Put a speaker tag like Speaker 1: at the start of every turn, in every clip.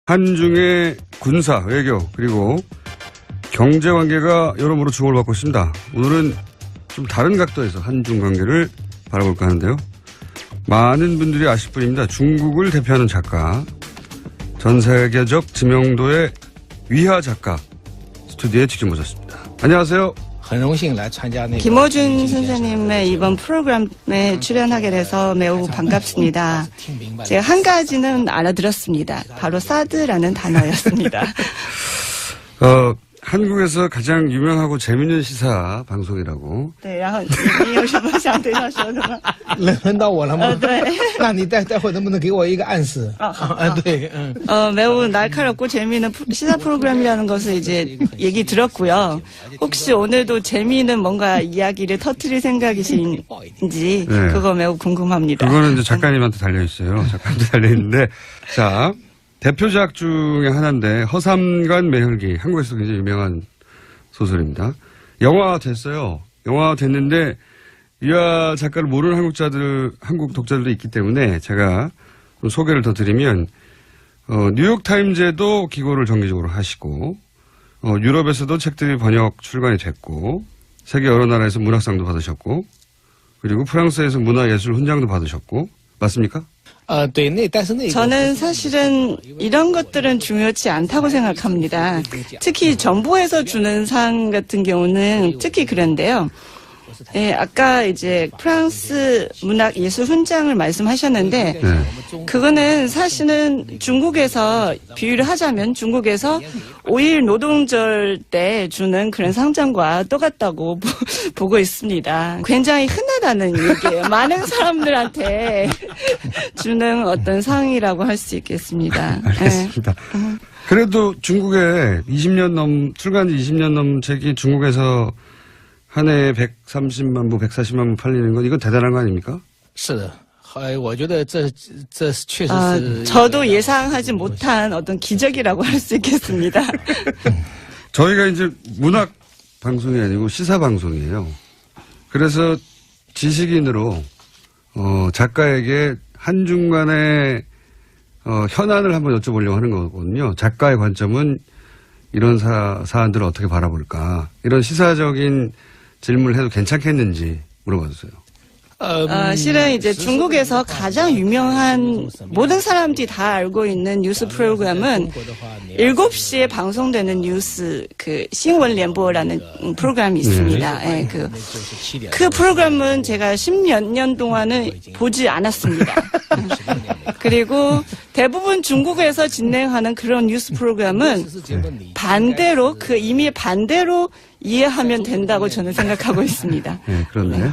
Speaker 1: 한중의 군사, 외교, 그리고 경제 관계가 여러모로 주목을 받고 있습니다. 오늘은 좀 다른 각도에서 한중 관계를 바라볼까 하는데요. 많은 분들이 아실 분입니다. 중국을 대표하는 작가, 전 세계적知名도의 위하 작가 스튜디오에 직접 모셨습니다. 안녕하세요.
Speaker 2: 김호준 선생님의 이번 프로그램에 출연하게 돼서 매우 반갑습니다. 제가 한 가지는 알아들었습니다. 바로 사드라는 단어였습니다.
Speaker 1: 한국에서 가장 유명하고 재밌는 시사 방송이라고.
Speaker 2: 对，然后你有什么想对他说的吗？
Speaker 3: 轮到我了吗？
Speaker 2: 对。
Speaker 3: 那你待会能不能给我一个暗示？对，
Speaker 2: 매우 날카롭고 재미있는 시사 프로그램이라는 것을 이제 얘기 들었고요. 혹시 오늘도 재미있는 뭔가 이야기를 터뜨릴 생각이신지
Speaker 1: 네.
Speaker 2: 그거 매우 궁금합니다.
Speaker 1: 그거는 이제 작가님한테 달려있어요. 작가님한테 달려있는데. 자, 대표작 중에 하나인데 허삼관 매혈기. 한국에서 굉장히 유명한 소설입니다. 영화화 됐어요. 영화화 됐는데 위하 작가를 모르는 한국 독자들도 있기 때문에 제가 좀 소개를 더 드리면 뉴욕타임즈에도 기고를 정기적으로 하시고 유럽에서도 책들이 번역 출간이 됐고 세계 여러 나라에서 문학상도 받으셨고 그리고 프랑스에서 문화예술 훈장도 받으셨고 맞습니까?
Speaker 2: 저는 사실은 이런 것들은 중요치 않다고 생각합니다. 특히 정부에서 주는 상 같은 경우는 특히 그런데요. 예, 아까 이제 프랑스 문학예술 훈장을 말씀하셨는데 그거는 사실은 중국에서 비유를 하자면 중국에서 5일 노동절 때 주는 그런 상장과 똑같다고 보고 있습니다. 굉장히 흔하다는 얘기예요. 많은 사람들한테 주는 어떤 상이라고 할 수 있겠습니다.
Speaker 1: 알겠습니다. 그래도 중국에 출간지 20년 넘은 책이 중국에서 한 해에 130만 부, 140만 부 팔리는 건 이건 대단한 거 아닙니까?
Speaker 2: 저도 예상하지 못한 어떤 기적이라고 할 수 있겠습니다.
Speaker 1: 저희가 이제 문학 방송이 아니고 시사 방송이에요. 그래서 지식인으로 작가에게 한중 간의 현안을 한번 여쭤보려고 하는 거거든요. 작가의 관점은 이런 사안들을 어떻게 바라볼까. 이런 시사적인 질문을 해도 괜찮겠는지 물어봤어요.
Speaker 2: 실은 이제 중국에서 가장 유명한 모든 사람들이 다 알고 있는 뉴스 프로그램은 7시에 방송되는 뉴스 신원联播라는 프로그램이 있습니다. 예, 그 프로그램은 제가 10몇 년 동안은 보지 않았습니다. 그리고 대부분 중국에서 진행하는 그런 뉴스 프로그램은 반대로 이미 반대로 이해하면 된다고 저는 생각하고 있습니다.
Speaker 1: 네, 그런데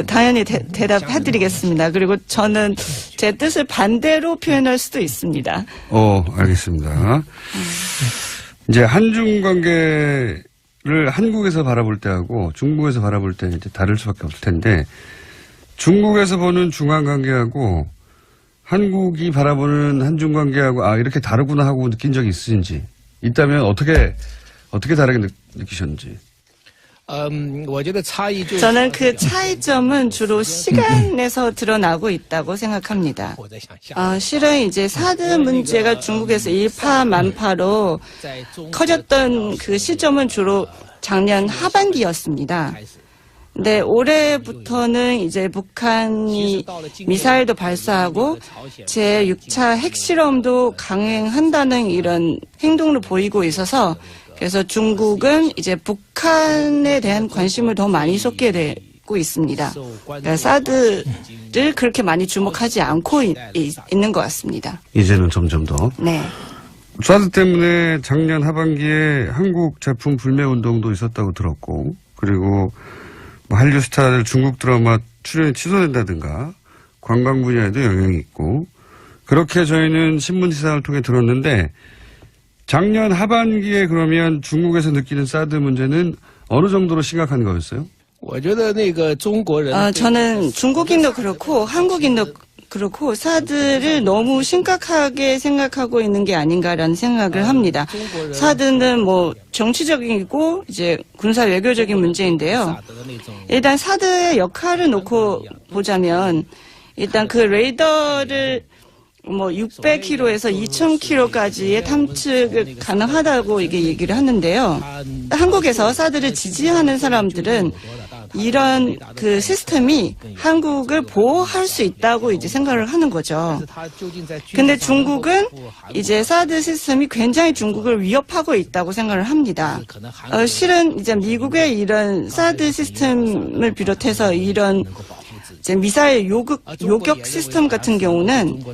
Speaker 2: 당연히 대답해드리겠습니다. 그리고 저는 제 뜻을 반대로 표현할 수도 있습니다.
Speaker 1: 알겠습니다. 이제 한중 관계를 한국에서 바라볼 때하고 중국에서 바라볼 때 이제 다를 수밖에 없을 텐데 중국에서 보는 중한 관계하고 한국이 바라보는 한중 관계하고 이렇게 다르구나 하고 느낀 적이 있으신지 있다면 어떻게 다르게 느끼셨는지.
Speaker 2: 저는 그 차이점은 주로 시간에서 드러나고 있다고 생각합니다. 실은 이제 사드 문제가 중국에서 일파만파로 커졌던 그 시점은 주로 작년 하반기였습니다. 근데 올해부터는 이제 북한이 미사일도 발사하고 제6차 핵실험도 강행한다는 이런 행동을 보이고 있어서 그래서 중국은 이제 북한에 대한 관심을 더 많이 쏟게 되고 있습니다. 그러니까 사드를 그렇게 많이 주목하지 않고 있는 것 같습니다.
Speaker 1: 이제는 점점 더.
Speaker 2: 네.
Speaker 1: 사드 때문에 작년 하반기에 한국 제품 불매 운동도 있었다고 들었고 그리고 한류 스타들 중국 드라마 출연이 취소된다든가 관광 분야에도 영향이 있고 그렇게 저희는 신문 기사를 통해 들었는데 작년 하반기에 그러면 중국에서 느끼는 사드 문제는 어느 정도로 심각한 거였어요?
Speaker 2: 저는 중국인도 그렇고 한국인도 그렇고 사드를 너무 심각하게 생각하고 있는 게 아닌가라는 생각을 합니다. 사드는 뭐 정치적이고 이제 군사 외교적인 문제인데요. 일단 사드의 역할을 놓고 보자면 일단 그 레이더를 뭐 600km에서 2000km까지의 탐측을 가능하다고 이게 얘기를 하는데요. 한국에서 사드를 지지하는 사람들은 이런 그 시스템이 한국을 보호할 수 있다고 이제 생각을 하는 거죠. 근데 중국은 이제 사드 시스템이 굉장히 중국을 위협하고 있다고 생각을 합니다. 실은 이제 미국의 이런 사드 시스템을 비롯해서 이런 이제 미사일 요격 시스템 같은 경우는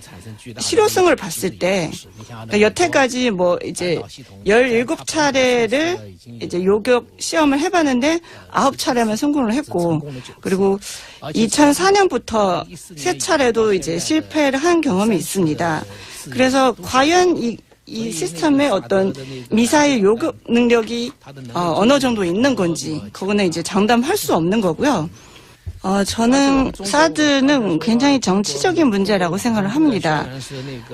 Speaker 2: 실효성을 봤을 때, 그러니까 여태까지 뭐 이제 17차례를 이제 요격 시험을 해봤는데 9차례만 성공을 했고, 그리고 2004년부터 3차례도 이제 실패를 한 경험이 있습니다. 그래서 과연 이 시스템의 어떤 미사일 요격 능력이 어느 정도 있는 건지, 그거는 이제 장담할 수 없는 거고요. 저는 사드는 굉장히 정치적인 문제라고 생각을 합니다.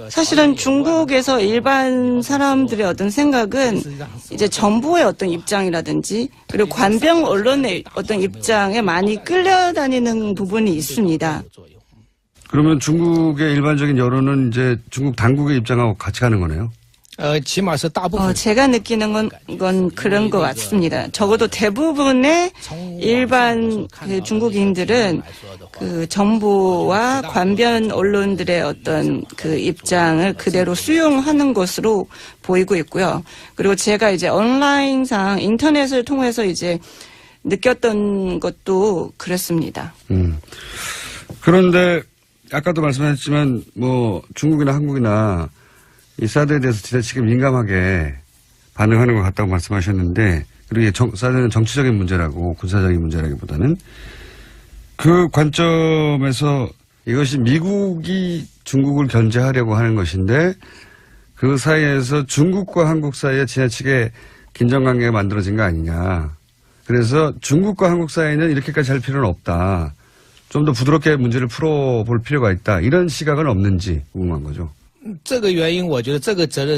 Speaker 2: 사실은 중국에서 일반 사람들의 어떤 생각은 이제 정부의 어떤 입장이라든지 그리고 관병 언론의 어떤 입장에 많이 끌려다니는 부분이 있습니다.
Speaker 1: 그러면 중국의 일반적인 여론은 이제 중국 당국의 입장하고 같이 가는 거네요.
Speaker 2: 제가 느끼는 건 그런 것 같습니다. 적어도 대부분의 일반 그 중국인들은 그 정부와 관변 언론들의 어떤 그 입장을 그대로 수용하는 것으로 보이고 있고요. 그리고 제가 이제 온라인상 인터넷을 통해서 이제 느꼈던 것도 그렇습니다.
Speaker 1: 그런데 아까도 말씀하셨지만 뭐 중국이나 한국이나 이 사드에 대해서 지나치게 민감하게 반응하는 것 같다고 말씀하셨는데, 그리고 사드는 정치적인 문제라고 군사적인 문제라기보다는 그 관점에서 이것이 미국이 중국을 견제하려고 하는 것인데 그 사이에서 중국과 한국 사이에 지나치게 긴장관계가 만들어진 거 아니냐. 그래서 중국과 한국 사이는 이렇게까지 할 필요는 없다. 좀 더 부드럽게 문제를 풀어볼 필요가 있다. 이런 시각은 없는지 궁금한 거죠.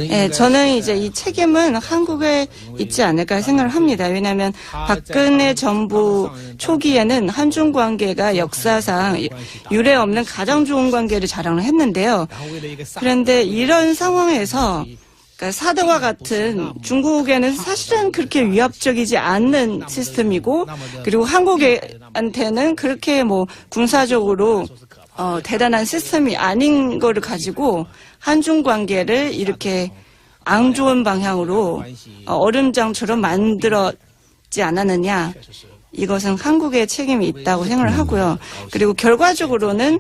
Speaker 2: 네, 저는 이제 이 책임은 한국에 있지 않을까 생각을 합니다. 왜냐하면 박근혜 정부 초기에는 한중 관계가 역사상 유례 없는 가장 좋은 관계를 자랑을 했는데요. 그런데 이런 상황에서 그러니까 사드와 같은 중국에는 사실은 그렇게 위협적이지 않는 시스템이고, 그리고 한국한테는 그렇게 뭐 군사적으로 대단한 시스템이 아닌 거를 가지고 한중 관계를 이렇게 안 좋은 방향으로 얼음장처럼 만들었지 않았느냐. 이것은 한국의 책임이 있다고 생각을 하고요. 그리고 결과적으로는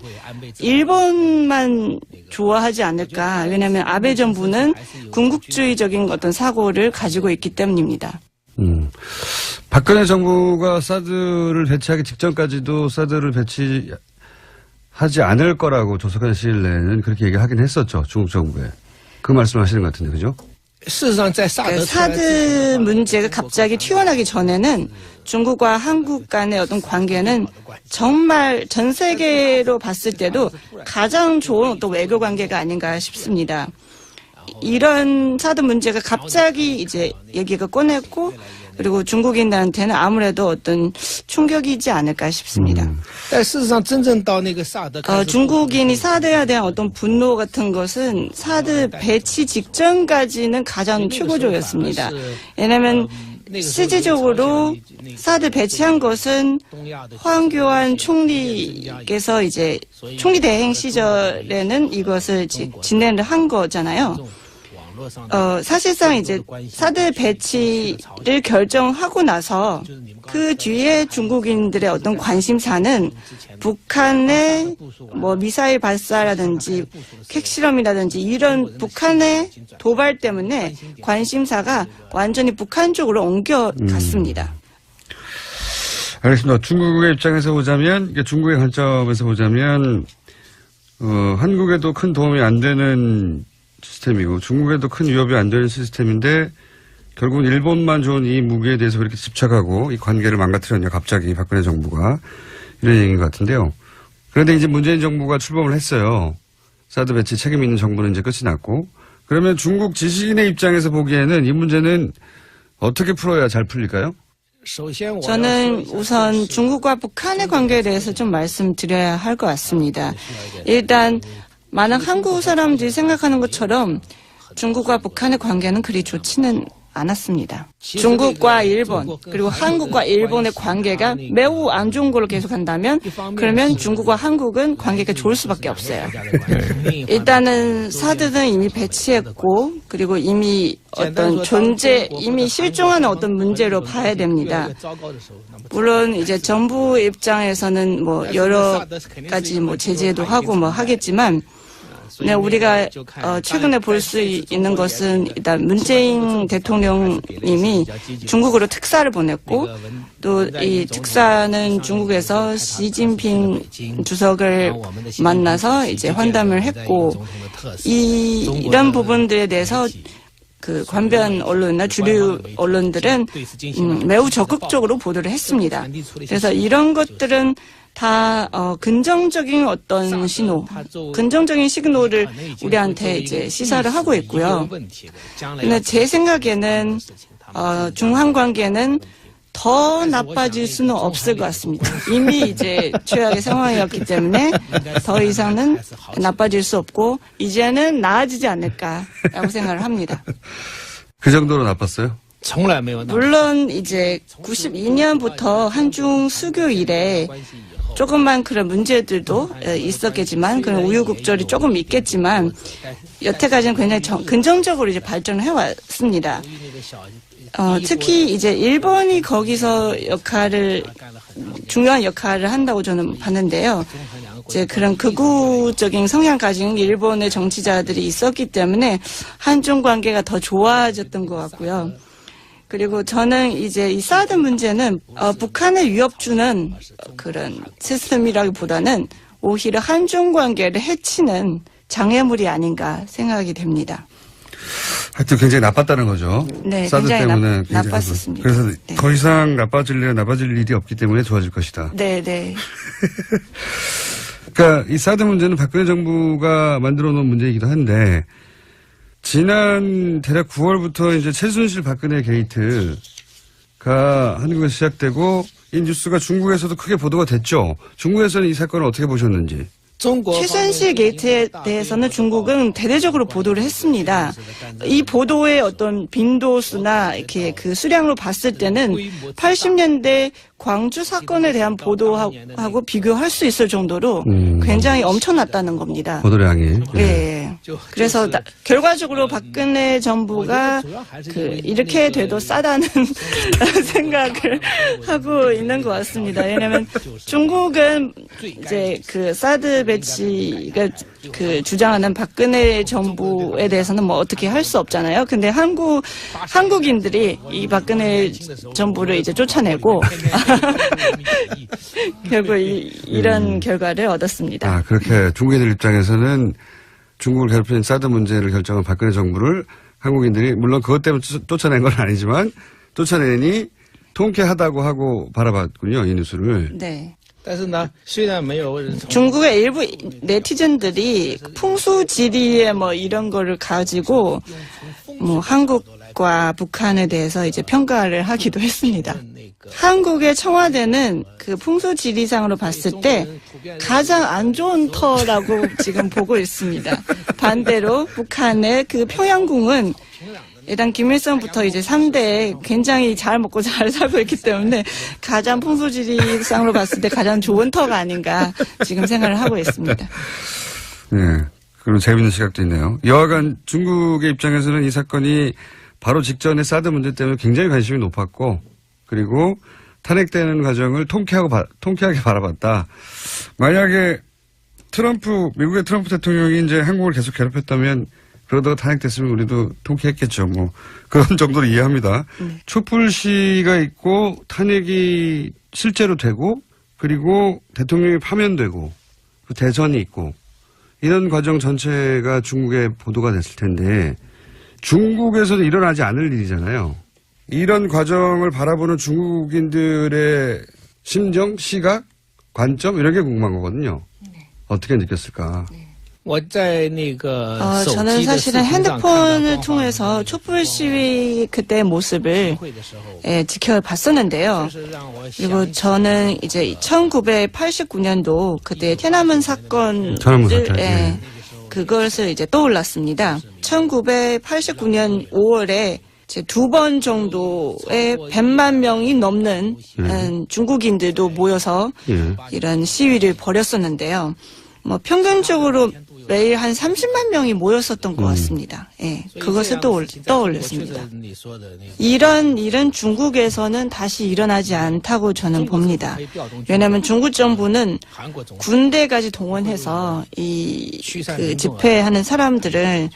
Speaker 2: 일본만 좋아하지 않을까. 왜냐하면 아베 정부는 군국주의적인 어떤 사고를 가지고 있기 때문입니다.
Speaker 1: 박근혜 정부가 사드를 배치하기 직전까지도 사드를 배치하지 않을 거라고 조속한 시일 내에는 그렇게 얘기하긴 했었죠. 중국 정부에. 그 말씀하시는 것 같은데, 그죠?
Speaker 2: 사드 문제가 갑자기 튀어나기 전에는 중국과 한국 간의 어떤 관계는 정말 전 세계로 봤을 때도 가장 좋은 어떤 외교 관계가 아닌가 싶습니다. 이런 사드 문제가 갑자기 이제 얘기가 꺼냈고, 그리고 중국인들한테는 아무래도 어떤 충격이지 않을까 싶습니다. 중국인이 사드에 대한 어떤 분노 같은 것은 사드 배치 직전까지는 가장 최고조였습니다. 왜냐하면 실질적으로 사드 배치한 것은 황교안 총리께서 이제 총리 대행 시절에는 이것을 진행을 한 거잖아요. 사실상 이제 사드 배치를 결정하고 나서 그 뒤에 중국인들의 어떤 관심사는 북한의 뭐 미사일 발사라든지 핵실험이라든지 이런 북한의 도발 때문에 관심사가 완전히 북한 쪽으로 옮겨갔습니다.
Speaker 1: 알겠습니다. 중국의 입장에서 보자면, 중국의 관점에서 보자면, 한국에도 큰 도움이 안 되는 시스템이고 중국에도 큰 위협이 안 되는 시스템인데 결국은 일본만 좋은 이 무기에 대해서 그렇게 집착하고 이 관계를 망가뜨렸냐 갑자기 박근혜 정부가 이런 얘기인 것 같은데요. 그런데 이제 문재인 정부가 출범을 했어요. 사드 배치 책임 있는 정부는 이제 끝이 났고, 그러면 중국 지식인의 입장에서 보기에는 이 문제는 어떻게 풀어야 잘 풀릴까요?
Speaker 2: 저는 우선 중국과 북한의 관계에 대해서 좀 말씀드려야 할 것 같습니다. 일단 많은 한국 사람들이 생각하는 것처럼 중국과 북한의 관계는 그리 좋지는 않았습니다. 중국과 일본 그리고 한국과 일본의 관계가 매우 안 좋은 걸로 계속한다면 그러면 중국과 한국은 관계가 좋을 수밖에 없어요. 일단은 사드는 이미 배치했고 그리고 이미 어떤 이미 실종하는 어떤 문제로 봐야 됩니다. 물론 이제 정부 입장에서는 뭐 여러 가지 뭐 제재도 하고 뭐 하겠지만 네, 우리가 최근에 볼 수 있는 것은 일단 문재인 대통령님이 중국으로 특사를 보냈고 또 이 특사는 중국에서 시진핑 주석을 만나서 이제 환담을 했고 이런 부분들에 대해서 그 관변 언론이나 주류 언론들은 매우 적극적으로 보도를 했습니다. 그래서 이런 것들은 다 긍정적인 어떤 신호, 긍정적인 시그널을 우리한테 이제 시사를 하고 있고요. 근데 제 생각에는 중한 관계는 더 나빠질 수는 없을 것 같습니다. 이미 이제 최악의 상황이었기 때문에 더 이상은 나빠질 수 없고 이제는 나아지지 않을까라고 생각을 합니다.
Speaker 1: 그 정도로 나빴어요?
Speaker 2: 물론 이제 92년부터 한중 수교 이래 조금만 그런 문제들도 있었겠지만 그런 우유곡절이 조금 있겠지만 여태까지는 굉장히 긍정적으로 이제 발전을 해왔습니다. 특히 이제 일본이 거기서 중요한 역할을 한다고 저는 봤는데요. 이제 그런 극우적인 성향 가진 일본의 정치자들이 있었기 때문에 한중 관계가 더 좋아졌던 것 같고요. 그리고 저는 이제 이 사드 문제는 북한의 위협 주는 그런 시스템이라기보다는 오히려 한중 관계를 해치는 장애물이 아닌가 생각이 됩니다.
Speaker 1: 하여튼 굉장히 나빴다는 거죠.
Speaker 2: 네,
Speaker 1: 사드
Speaker 2: 굉장히
Speaker 1: 때문에
Speaker 2: 나빴었습니다.
Speaker 1: 그래서
Speaker 2: 네.
Speaker 1: 더 이상 나빠질 일이 없기 때문에 좋아질 것이다.
Speaker 2: 네, 네.
Speaker 1: 그러니까 이 사드 문제는 박근혜 정부가 만들어 놓은 문제이기도 한데 지난 대략 9월부터 이제 최순실 박근혜 게이트가 한국에서 시작되고 이 뉴스가 중국에서도 크게 보도가 됐죠. 중국에서는 이 사건을 어떻게 보셨는지.
Speaker 2: 최순실 게이트에 대해서는 중국은 대대적으로 보도를 했습니다. 이 보도의 어떤 빈도수나 이렇게 그 수량으로 봤을 때는 80년대 광주 사건에 대한 보도하고 비교할 수 있을 정도로 굉장히 엄청났다는 겁니다.
Speaker 1: 보도량이.
Speaker 2: 네. 그래서 결과적으로 박근혜 정부가 이렇게 돼도 싸다는 생각을 하고 있는 것 같습니다. 왜냐하면 중국은 이제 그 사드 배치가 주장하는 박근혜 정부에 대해서는 뭐 어떻게 할 수 없잖아요. 근데 한국인들이 이 박근혜 정부를 이제 쫓아내고 결국 이런 결과를 얻었습니다.
Speaker 1: 아, 그렇게 중국인들 입장에서는 중국을 괴롭힌 사드 문제를 결정한 박근혜 정부를 한국인들이 물론 그것 때문에 쫓아낸 건 아니지만 쫓아내니 통쾌하다고 하고 바라봤군요. 이 뉴스를.
Speaker 2: 네. 중국의 일부 네티즌들이 풍수지리에 뭐 이런 거를 가지고 뭐 한국과 북한에 대해서 이제 평가를 하기도 했습니다. 한국의 청와대는 그 풍수지리상으로 봤을 때 가장 안 좋은 터라고 지금 보고 있습니다. 반대로 북한의 그 평양궁은 일단 김일성부터 이제 3대 굉장히 잘 먹고 잘 살고 있기 때문에 가장 풍수지리상으로 봤을 때 가장 좋은 터가 아닌가 지금 생각을 하고 있습니다.
Speaker 1: 네. 그런 재밌는 시각도 있네요. 여하간 중국의 입장에서는 이 사건이 바로 직전에 사드 문제 때문에 굉장히 관심이 높았고 그리고 탄핵되는 과정을 통쾌하게 바라봤다. 만약에 미국의 트럼프 대통령이 이제 한국을 계속 괴롭혔다면 그러다가 탄핵됐으면 우리도 통쾌했겠죠. 뭐 그런 정도로 이해합니다. 촛불 시위가 있고 탄핵이 실제로 되고 그리고 대통령이 파면되고 대선이 있고 이런 과정 전체가 중국에 보도가 됐을 텐데 중국에서는 일어나지 않을 일이잖아요. 이런 과정을 바라보는 중국인들의 심정, 시각, 관점 이런 게 궁금한 거거든요. 어떻게 느꼈을까?
Speaker 2: 저는 사실은 핸드폰을 통해서 촛불 시위 그때의 모습을 지켜봤었는데요. 그리고 저는 이제 1989년도 그때天安门사건을 그것을 이제 떠올랐습니다. 1989년 5월에 제 2번 정도의 100만 명이 넘는 중국인들도 모여서 이런 시위를 벌였었는데요. 뭐 평균적으로 매일 한 30만 명이 모였었던 것 같습니다. 예, 그것을 떠올렸습니다. 이런 일은 중국에서는 다시 일어나지 않다고 저는 봅니다. 왜냐하면 중국 정부는 군대까지 동원해서 그 집회하는 사람들을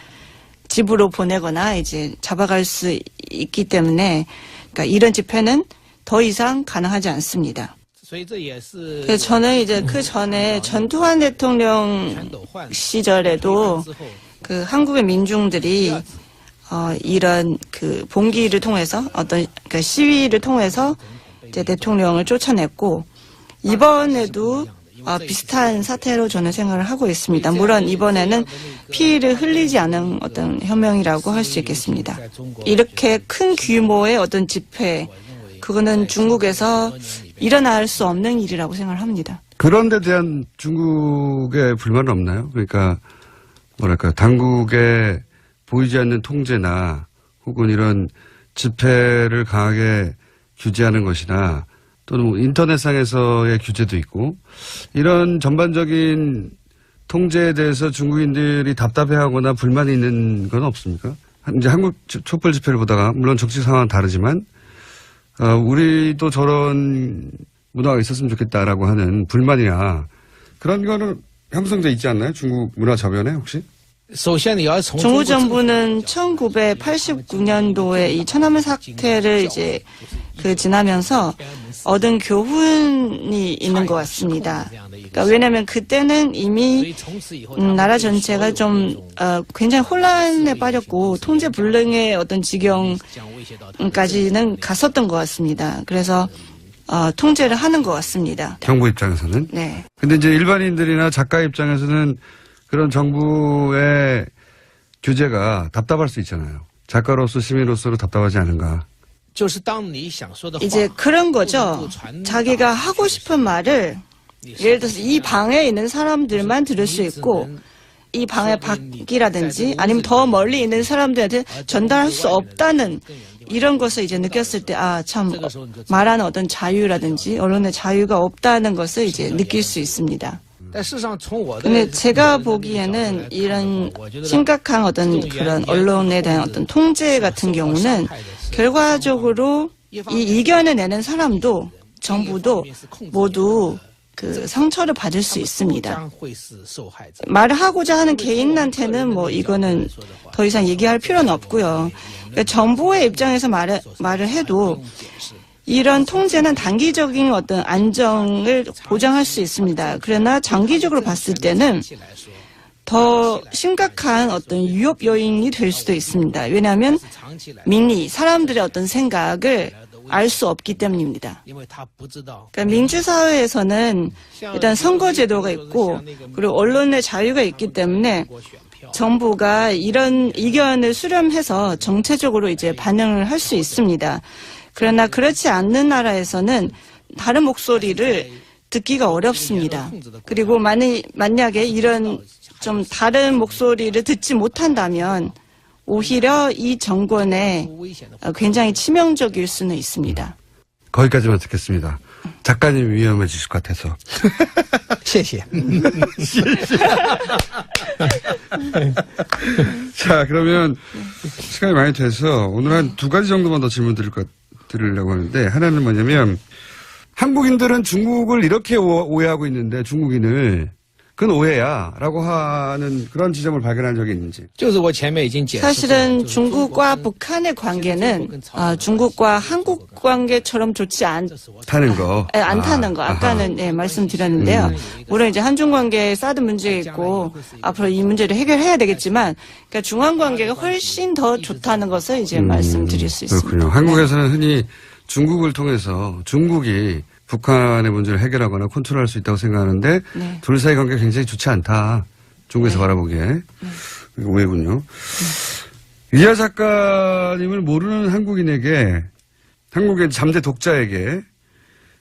Speaker 2: 집으로 보내거나 이제 잡아갈 수 있기 때문에 그러니까 이런 집회는 더 이상 가능하지 않습니다. 그래서 저는 이제 그 전에 전두환 대통령 시절에도 그 한국의 민중들이 이런 그 봉기를 통해서 어떤 그 시위를 통해서 이제 대통령을 쫓아냈고 이번에도 비슷한 사태로 저는 생각을 하고 있습니다. 물론 이번에는 피를 흘리지 않은 어떤 혁명이라고 할 수 있겠습니다. 이렇게 큰 규모의 어떤 집회, 그거는 중국에서 일어날 수 없는 일이라고 생각을 합니다.
Speaker 1: 그런 데 대한 중국의 불만은 없나요? 그러니까 뭐랄까 당국의 보이지 않는 통제나 혹은 이런 집회를 강하게 규제하는 것이나 또는 뭐 인터넷상에서의 규제도 있고 이런 전반적인 통제에 대해서 중국인들이 답답해하거나 불만이 있는 건 없습니까? 이제 한국 촛불 집회를 보다가 물론 정치 상황은 다르지만 우리도 저런 문화가 있었으면 좋겠다라고 하는 불만이나 그런 거는 형성돼 있지 않나요? 중국 문화 저변에 혹시?
Speaker 2: 중국 정부는 1989년도에 이 천안문 사태를 이제 지나면서 얻은 교훈이 있는 것 같습니다. 그러니까 왜냐하면 그때는 이미 나라 전체가 좀 굉장히 혼란에 빠졌고 통제 불능의 어떤 지경까지는 갔었던 것 같습니다. 그래서 통제를 하는 것 같습니다.
Speaker 1: 정부 입장에서는?
Speaker 2: 네.
Speaker 1: 근데 이제 일반인들이나 작가 입장에서는 그런 정부의 규제가 답답할 수 있잖아요. 작가로서 시민으로서도 답답하지 않은가.
Speaker 2: 이제 그런 거죠. 자기가 하고 싶은 말을 예를 들어서 이 방에 있는 사람들만 들을 수 있고 이 방의 밖이라든지 아니면 더 멀리 있는 사람들한테 전달할 수 없다는 이런 것을 이제 느꼈을 때 참 말하는 어떤 자유라든지 언론의 자유가 없다는 것을 이제 느낄 수 있습니다. 근데 제가 보기에는 이런 심각한 어떤 그런 언론에 대한 어떤 통제 같은 경우는 결과적으로 이 이견을 내는 사람도 정부도 모두 그 상처를 받을 수 있습니다. 말을 하고자 하는 개인한테는 뭐 이거는 더 이상 얘기할 필요는 없고요. 그러니까 정부의 입장에서 말을 해도 이런 통제는 단기적인 어떤 안정을 보장할 수 있습니다. 그러나 장기적으로 봤을 때는 더 심각한 어떤 위협 요인이 될 수도 있습니다. 왜냐하면 민리, 사람들의 어떤 생각을 알 수 없기 때문입니다. 그러니까 민주사회에서는 일단 선거제도가 있고 그리고 언론의 자유가 있기 때문에 정부가 이런 의견을 수렴해서 정체적으로 이제 반영을 할 수 있습니다. 그러나 그렇지 않는 나라에서는 다른 목소리를 듣기가 어렵습니다. 그리고 만약에 이런 좀 다른 목소리를 듣지 못한다면 오히려 이 정권에 굉장히 치명적일 수는 있습니다.
Speaker 1: 거기까지만 듣겠습니다. 작가님 위험해지실 것 같아서.
Speaker 3: 谢谢.
Speaker 1: 자, 그러면 시간이 많이 돼서 오늘 한 2가지 정도만 더 질문 드리려고 하는데 하나는 뭐냐면 한국인들은 중국을 이렇게 오해하고 있는데 중국인을 그건 오해야 라고 하는 그런 지점을 발견한 적이 있는지.
Speaker 2: 사실은 중국과 북한의 관계는 중국과 한국 관계처럼 좋지 않다는 거. 않다는 거. 아까는 말씀드렸는데요. 물론 이제 한중 관계에 사드 문제가 있고 앞으로 이 문제를 해결해야 되겠지만 그러니까 중한 관계가 훨씬 더 좋다는 것을 이제 말씀드릴 수 있습니다.
Speaker 1: 그렇군요. 한국에서는 흔히 중국을 통해서 중국이 북한의 문제를 해결하거나 컨트롤할 수 있다고 생각하는데 둘 사이 관계가 굉장히 좋지 않다. 중국에서 바라보기에. 오해군요. 위아 작가님을 모르는 한국인에게 한국의 잠재 독자에게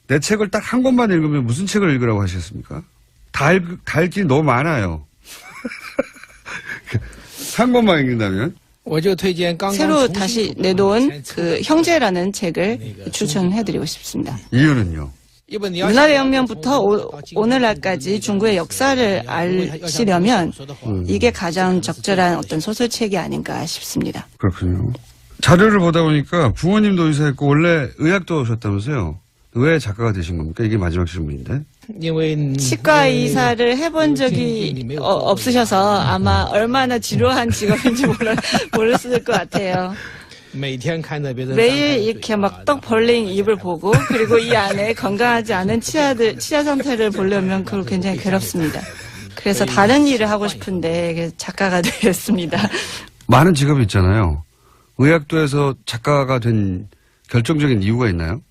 Speaker 1: 내 책을 딱 한 권만 읽으면 무슨 책을 읽으라고 하셨습니까? 다 읽기 너무 많아요. 한 권만 읽는다면?
Speaker 3: 我就推荐刚刚
Speaker 2: 새로
Speaker 3: 重新
Speaker 2: 다시
Speaker 3: 读
Speaker 2: 내놓은 그 형제라는 책을 추천해드리고 싶습니다.
Speaker 1: 이유는요?
Speaker 2: 문화대혁명부터 오늘날까지 중국의 역사를 아시려면 이게 가장 적절한 어떤 소설책이 아닌가 싶습니다.
Speaker 1: 그렇군요. 자료를 보다 보니까 부모님도 의사였고 원래 의학도 오셨다면서요? 왜 작가가 되신 겁니까? 이게 마지막 질문인데.
Speaker 3: 因为
Speaker 2: 치과 의사를 해본 적이 없으셔서 아마 얼마나 지루한 직업인지 모르실 것 같아요.
Speaker 3: 每天看着别人
Speaker 2: 매일 이렇게 막 떡 벌린 입을 보고 그리고 이 안에 건강하지 않은 치아 상태를 보려면 그거 굉장히 괴롭습니다. 그래서 다른 일을 하고 싶은데 작가가 되었습니다.
Speaker 1: 많은 직업이 있잖아요. 의학도에서 작가가 된 결정적인 이유가 있나요?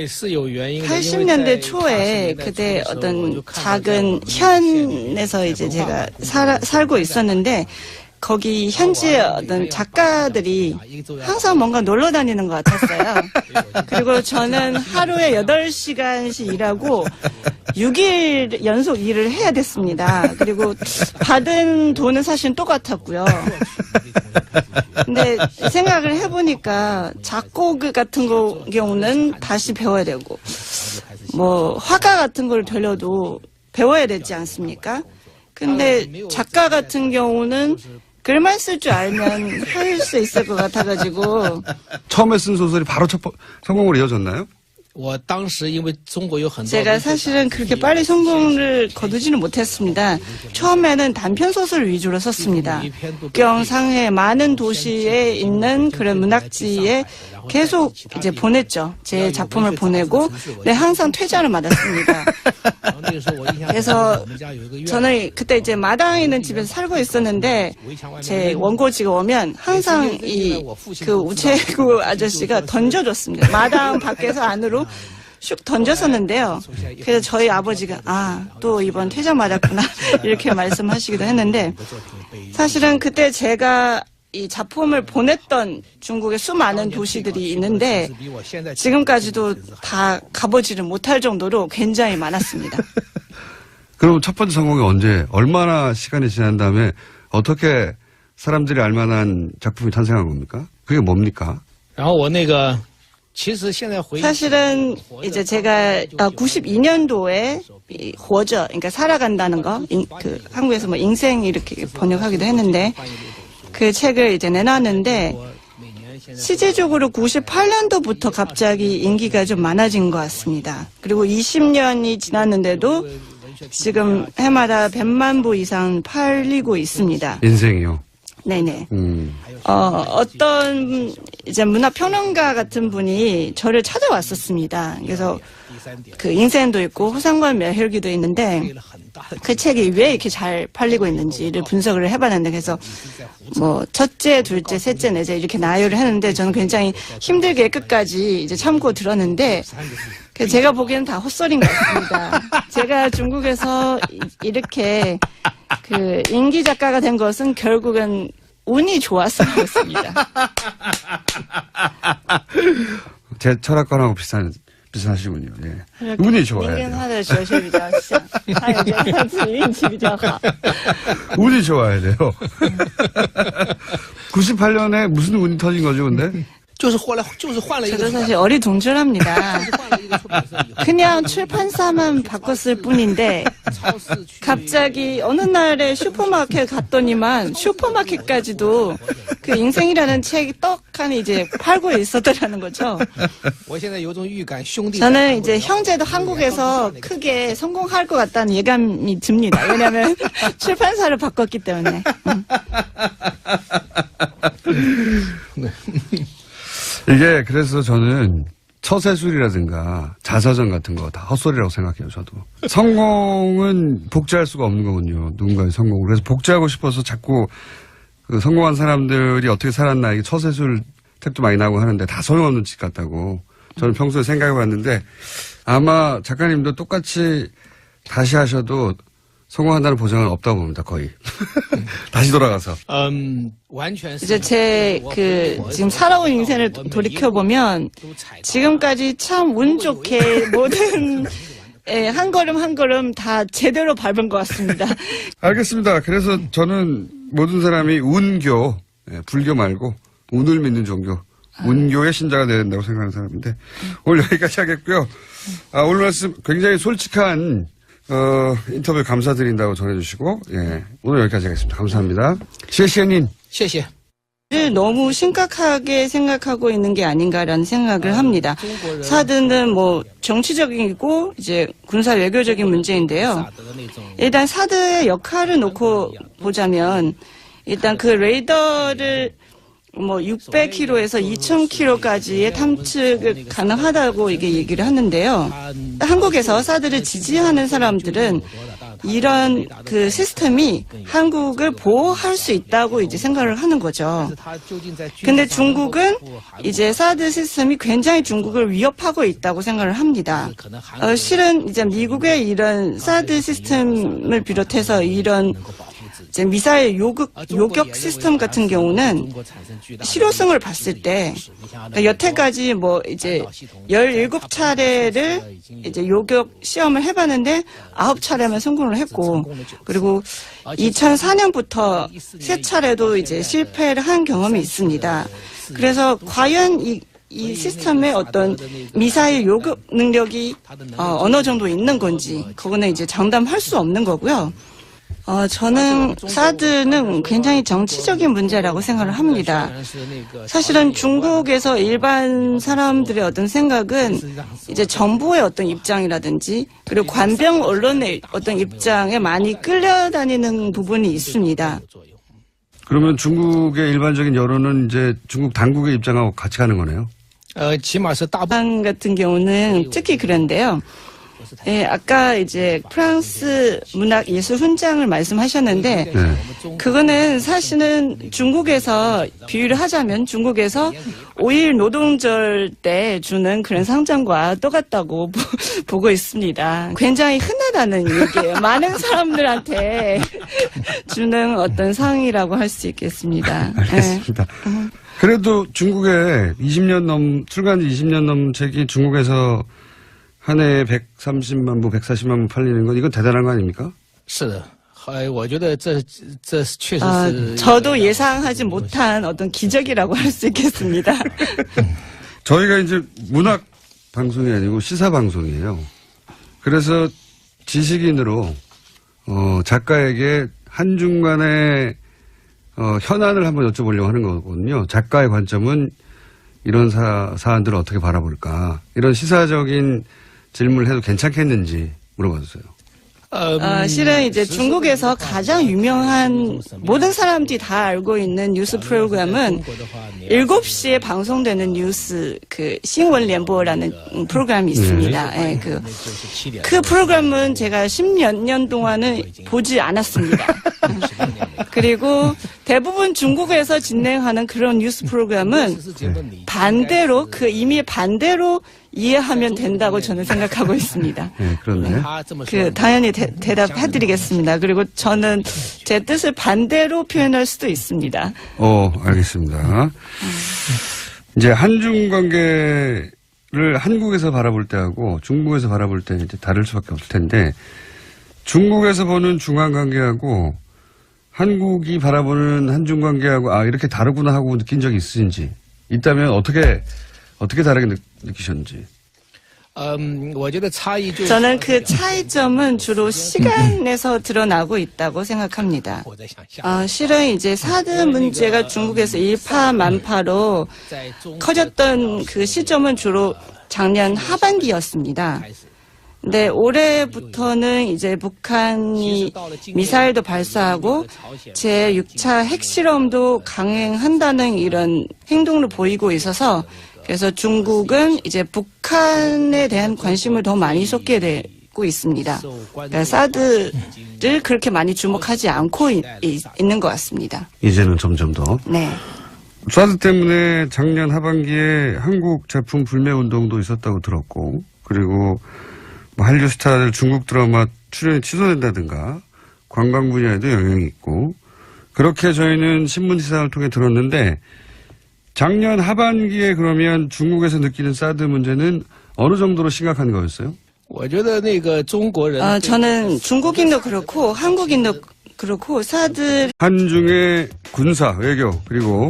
Speaker 3: 是有原因的
Speaker 2: 80년대 초에 그때 어떤 작은 현에서 이제 제가 살고 있었는데 거기 현지의 어떤 작가들이 항상 뭔가 놀러 다니는 것 같았어요. 그리고 저는 하루에 8시간씩 일하고 6일 연속 일을 해야 됐습니다. 그리고 받은 돈은 사실 똑같았고요. 근데 생각을 해보니까 작곡 같은 경우는 다시 배워야 되고 뭐 화가 같은 걸 되려도 배워야 되지 않습니까? 근데 작가 같은 경우는 글만 쓸 줄 알면 할 수 있을 것 같아가지고
Speaker 1: 처음에 쓴 소설이 바로 성공으로 이어졌나요?
Speaker 3: 我当时因为中国有很多
Speaker 2: 제가 사실은 그렇게 빨리 성공을 거두지는 못했습니다. 처음에는 단편 소설 위주로 썼습니다. 경상의 많은 도시에 있는 그런 문학지에 계속 이제 보냈죠. 제 작품을 보내고 네, 항상 퇴짜를 맞았습니다. 그래서 저는 그때 이제 마당에 있는 집에서 살고 있었는데 제 원고지가 오면 항상 그 우체국 아저씨가 던져줬습니다. 마당 밖에서 안으로 슉 던졌었는데요. 그래서 저희 아버지가 또 이번 퇴짜 맞았구나 이렇게 말씀하시기도 했는데 사실은 그때 제가 이 작품을 보냈던 중국의 수많은 도시들이 있는데 지금까지도 다 가보지를 못할 정도로 굉장히 많았습니다.
Speaker 1: 그럼 첫 번째 성공이 언제, 얼마나 시간이 지난 다음에 어떻게 사람들이 알만한 작품이 탄생한 겁니까? 그게 뭡니까?
Speaker 3: 然后我那个
Speaker 2: 사실은 이제 제가 92년도에活着, 그러니까 살아간다는 거, 그 한국에서 뭐 인생 이렇게 번역하기도 했는데 그 책을 이제 내놨는데 시제적으로 98년도부터 갑자기 인기가 좀 많아진 것 같습니다. 그리고 20년이 지났는데도 지금 해마다 100만 부 이상 팔리고 있습니다.
Speaker 1: 인생이요?
Speaker 2: 네네. 어떤 이제 문화평론가 같은 분이 저를 찾아왔었습니다. 그래서 그 인생도 있고 호상관 멸혈기도 있는데 그 책이 왜 이렇게 잘 팔리고 있는지를 분석을 해봤는데 그래서 뭐 첫째, 둘째, 셋째, 넷째 이렇게 나열을 했는데 저는 굉장히 힘들게 끝까지 이제 참고 들었는데 제가 보기에는 다 헛소리인 것 같습니다. 제가 중국에서 이렇게 그 인기 작가가 된 것은 결국은 운이 좋았을 것 같습니다.
Speaker 1: 제 철학관하고 비슷하시군요. 예. 운이 좋아야 돼요. 운이 좋아야 돼요. 98년에 무슨 운이 터진 거죠, 근데?
Speaker 2: 저도 사실 어리둥절합니다. 그냥 출판사만 바꿨을 뿐인데 갑자기 어느 날에 슈퍼마켓 갔더니만 슈퍼마켓까지도 그 인생이라는 책이 떡하니 이제 팔고 있었더라는 거죠. 저는 이제 형제도 한국에서 크게 성공할 것 같다는 예감이 듭니다. 왜냐하면 출판사를 바꿨기 때문에.
Speaker 1: 이게 그래서 저는 처세술이라든가 자서전 같은 거 다 헛소리라고 생각해요, 저도. 성공은 복제할 수가 없는 거군요. 누군가의 성공을. 그래서 복제하고 싶어서 자꾸 그 성공한 사람들이 어떻게 살았나 이게 처세술 책도 많이 나오고 하는데 다 소용없는 짓 같다고 저는 평소에 생각해 봤는데 아마 작가님도 똑같이 다시 하셔도 성공한다는 보장은 없다고 봅니다, 거의. 다시 돌아가서.
Speaker 2: 이제 제 지금 살아온 인생을 돌이켜보면 지금까지 참 운 좋게 모든 예, 한 걸음 한 걸음 다 제대로 밟은 것 같습니다.
Speaker 1: 알겠습니다. 그래서 저는 모든 사람이 운교, 예, 불교 말고 운을 믿는 종교, 운교의 신자가 되야 된다고 생각하는 사람인데 오늘 여기까지 하겠고요. 오늘 말씀 굉장히 솔직한 인터뷰 감사드린다고 전해주시고, 예, 오늘 여기까지 하겠습니다. 감사합니다. 시에시에님.
Speaker 3: 谢谢。
Speaker 2: 를 너무 심각하게 생각하고 있는 게 아닌가라는 생각을 합니다. 사드는 뭐 정치적이고 이제 군사 외교적인 문제인데요. 일단 사드의 역할을 놓고 보자면 일단 그 레이더를 뭐 600km에서 2000km까지의 탐측을 가능하다고 이게 얘기를 하는데요. 한국에서 사드를 지지하는 사람들은 이런 그 시스템이 한국을 보호할 수 있다고 이제 생각을 하는 거죠. 근데 중국은 이제 사드 시스템이 굉장히 중국을 위협하고 있다고 생각을 합니다. 실은 이제 미국의 이런 사드 시스템을 비롯해서 이런 이제 미사일 요격 시스템 같은 경우는 실효성을 봤을 때 그러니까 여태까지 뭐 이제 17차례를 이제 요격 시험을 해봤는데 9차례만 성공을 했고 그리고 2004년부터 3차례도 이제 실패를 한 경험이 있습니다. 그래서 과연 이 시스템의 어떤 미사일 요격 능력이 어느 정도 있는 건지 그거는 이제 장담할 수 없는 거고요. 저는 사드는 굉장히 정치적인 문제라고 생각을 합니다. 사실은 중국에서 일반 사람들의 어떤 생각은 이제 정부의 어떤 입장이라든지 그리고 관병 언론의 어떤 입장에 많이 끌려다니는 부분이 있습니다.
Speaker 1: 그러면 중국의 일반적인 여론은 이제 중국 당국의 입장하고 같이 가는 거네요?
Speaker 3: 起码是大部分
Speaker 2: 방 같은 경우는 특히 그런데요. 예, 아까 이제 프랑스 문학 예술 훈장을 말씀하셨는데 그거는 사실은 중국에서 비유를 하자면 중국에서 5일 노동절 때 주는 그런 상장과 똑같다고 보고 있습니다. 굉장히 흔하다는 얘기예요. 많은 사람들한테 주는 어떤 상이라고 할 수 있겠습니다.
Speaker 1: 알겠습니다. 그래도 중국에 출간 지 20년 넘은 책이 중국에서 한 해에 130만 부, 140만 부 팔리는 건 이건 대단한 거 아닙니까?
Speaker 3: 是的，我觉得这确实是
Speaker 2: 저도 예상하지 못한 어떤 기적이라고 할 수 있겠습니다.
Speaker 1: 저희가 이제 문학 방송이 아니고 시사 방송이에요. 그래서 지식인으로 작가에게 한중간의 현안을 한번 여쭤보려고 하는 거거든요. 작가의 관점은 이런 사안들을 어떻게 바라볼까? 이런 시사적인 질문을 해도 괜찮겠는지 물어봐주세요.
Speaker 2: 실은 이제 중국에서 가장 유명한 모든 사람들이 다 알고 있는 뉴스 프로그램은 7시에 방송되는 뉴스 그 신원联播라는 프로그램이 있습니다. 예, 그 프로그램은 제가 10몇 년 동안은 보지 않았습니다. 그리고 대부분 중국에서 진행하는 그런 뉴스 프로그램은 반대로 이미 반대로 이해하면 된다고 저는 생각하고 있습니다.
Speaker 1: 네, 그렇네.
Speaker 2: 당연히 대답해드리겠습니다. 그리고 저는 제 뜻을 반대로 표현할 수도 있습니다.
Speaker 1: 알겠습니다. 이제 한중 관계를 한국에서 바라볼 때하고 중국에서 바라볼 때 이제 다를 수밖에 없을 텐데 중국에서 보는 중한 관계하고 한국이 바라보는 한중 관계하고 이렇게 다르구나 하고 느낀 적이 있으신지 있다면 어떻게 다르게 느끼셨는지.
Speaker 2: 저는 그 차이점은 주로 시간에서 드러나고 있다고 생각합니다. 실은 이제 사드 문제가 중국에서 일파만파로 커졌던 그 시점은 주로 작년 하반기였습니다. 근데 올해부터는 이제 북한이 미사일도 발사하고 제6차 핵실험도 강행한다는 이런 행동을 보이고 있어서 그래서 중국은 이제 북한에 대한 관심을 더 많이 쏟게 되고 있습니다. 그러니까 사드를 그렇게 많이 주목하지 않고 있는 것 같습니다.
Speaker 1: 이제는 점점 더.
Speaker 2: 네.
Speaker 1: 사드 때문에 작년 하반기에 한국 제품 불매 운동도 있었다고 들었고 그리고 한류 스타들 중국 드라마 출연이 취소된다든가 관광 분야에도 영향이 있고 그렇게 저희는 신문 기사를 통해 들었는데 작년 하반기에 그러면 중국에서 느끼는 사드 문제는 어느 정도로 심각한 거였어요?
Speaker 2: 저는 중국인도 그렇고 한국인도 그렇고 사들
Speaker 1: 한중의 군사, 외교, 그리고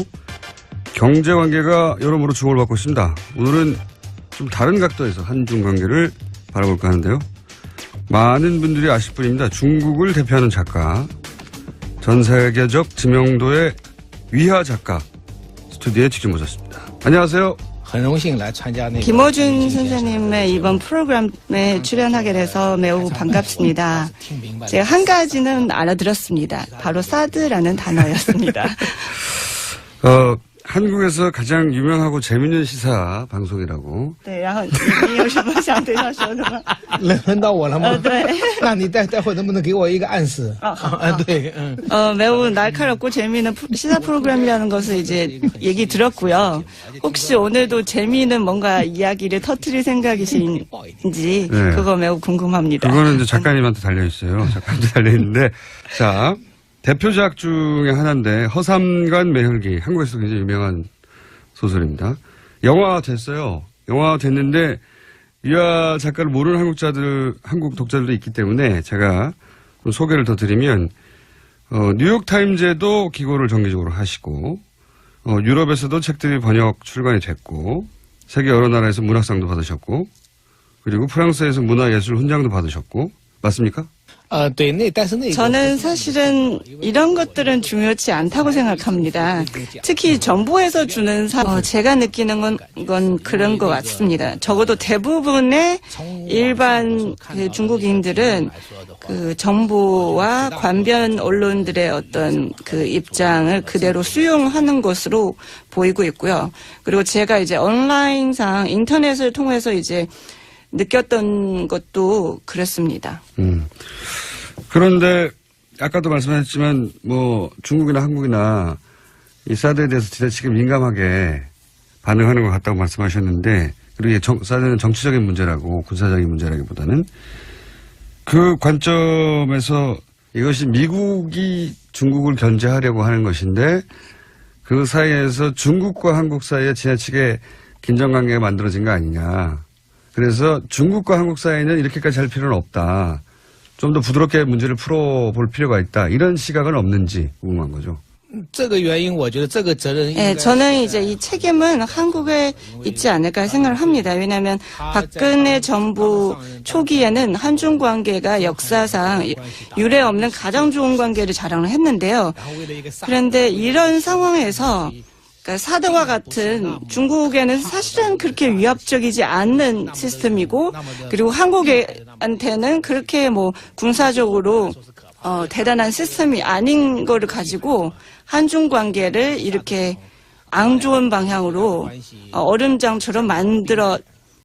Speaker 1: 경제 관계가 여러모로 주목을 받고 있습니다. 오늘은 좀 다른 각도에서 한중 관계를 바라볼까 하는데요. 많은 분들이 아실 분입니다. 중국을 대표하는 작가, 전 세계적 지명도의 위화 작가 스튜디오에 직접 모셨습니다. 안녕하세요.
Speaker 2: 김어준 선생님의 이번 프로그램에 출연하게 돼서 매우 반갑습니다. 제가 한 가지는 알아들었습니다. 바로 사드라는 단어였습니다.
Speaker 3: 한국에서 가장 유명하고 재밌는 시사 방송이라고.
Speaker 2: 对，然后你有什么想对他说的吗？
Speaker 3: 轮到我了吗？
Speaker 2: 对。
Speaker 3: 那你待会能不能给我一个暗示？对，
Speaker 2: 매우 날카롭고 재미있는 시사 프로그램이라는 것을 이제 얘기 들었고요. 혹시 오늘도 재미있는 뭔가 이야기를 터뜨릴 생각이신지
Speaker 1: 네.
Speaker 2: 그거 매우 궁금합니다.
Speaker 1: 그거는 이제 작가님한테 달려있어요. 작가님한테 달려있는데, 자. 대표작 중에 하나인데 허삼관 매혈기, 한국에서 굉장히 유명한 소설입니다. 영화 됐어요. 영화 됐는데 유아 작가를 모르는 한국 독자들도 있기 때문에 제가 좀 소개를 더 드리면 뉴욕타임즈에도 기고를 정기적으로 하시고 유럽에서도 책들이 번역 출간이 됐고 세계 여러 나라에서 문학상도 받으셨고 그리고 프랑스에서 문화예술 훈장도 받으셨고 맞습니까?
Speaker 2: 저는 사실은 이런 것들은 중요치 않다고 생각합니다. 특히 정부에서 주는 제가 느끼는 건 그런 것 같습니다. 적어도 대부분의 일반 중국인들은 그 정부와 관변 언론들의 어떤 그 입장을 그대로 수용하는 것으로 보이고 있고요. 그리고 제가 이제 온라인상 인터넷을 통해서 이제 느꼈던 것도 그렇습니다.
Speaker 1: 그런데 아까도 말씀하셨지만 뭐 중국이나 한국이나 이 사드에 대해서 지나치게 민감하게 반응하는 것 같다고 말씀하셨는데 그리고 사드는 정치적인 문제라고 군사적인 문제라기보다는 그 관점에서 이것이 미국이 중국을 견제하려고 하는 것인데 그 사이에서 중국과 한국 사이에 지나치게 긴장관계가 만들어진 거 아니냐. 그래서 중국과 한국 사이는 이렇게까지 할 필요는 없다. 좀 더 부드럽게 문제를 풀어볼 필요가 있다. 이런 시각은 없는지 궁금한 거죠.
Speaker 2: 네, 저는 이제 이 책임은 한국에 있지 않을까 생각을 합니다. 왜냐하면 박근혜 정부 초기에는 한중 관계가 역사상 유례 없는 가장 좋은 관계를 자랑을 했는데요. 그런데 이런 상황에서 그러니까 사드와 같은 중국에는 사실은 그렇게 위협적이지 않는 시스템이고 그리고 한국한테는 그렇게 뭐 군사적으로 대단한 시스템이 아닌 거를 가지고 한중 관계를 이렇게 안 좋은 방향으로 얼음장처럼 만들어